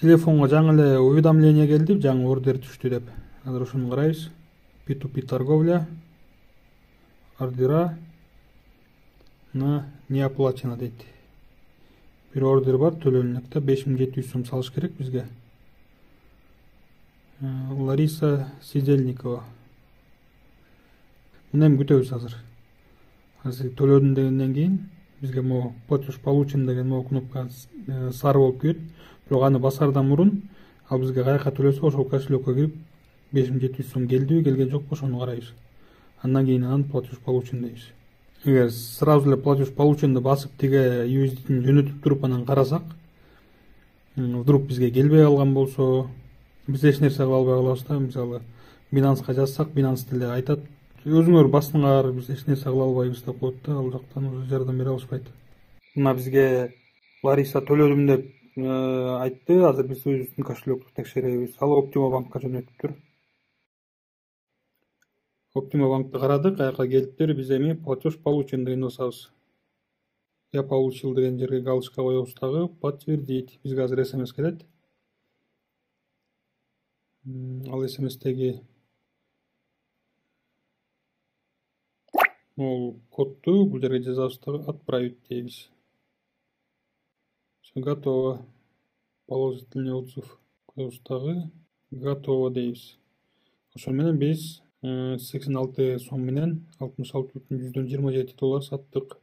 Телефонго жаңы эле уведомление келди, жаңы ордер түштү деп. Азыр ошону карайбыз. P2P торговля. Ордера на не оплачено дейт. Бир ордер бар, төлөнүнөк да 5700 сом салыш керек бизге. Лариса Сидельникова. Муну эми күтөбүз азыр. Азыр төлөдүм дегенден кийин бизге могу платеж получен деген могу кнопка сары болуп кет. Бирок аны басардан мурун ал бизге каяка төлөсө ошол кошелекке кирип 5700 сом келдиби, келген жокпу ошону карайбыз. Андан кийин анан платеж получен дейбиз. Эгер сразу эле платеж полученди басып тиге USDтин жөнөтүп туруп анан карасак, вдруг бизге келбей калган болсо, биз эч нерсе кыла албай калабыз да. Мисалы Binance'га жазсак, Binance деле айтат, өзүңөр басыңар, биз эч нерсе кыла албайбыз деп коет да, ал жактан уже жардам бере алышпайт. Мына бизге Лариса төлөдүм деп айтты, азыр биз өзүбүздүн кошелекту текшеребиз. Ал Optima банкка жөнөтүптүр. Optima банкты карадык, аяка келиптир, биз эми платеж получен деген басабыз. Я получил деген жерге галочка коебуз дагы, подтвердить. Бизге азыр СМС келет. Ал СМСтеги могул кодду бул жерге жазабыз дагы, отправить дейбиз. Все готово. Положительный отзыв коебуз дагы, готово дейбиз. Ошо менен биз 86 сом менен 66,127 доллар саттык.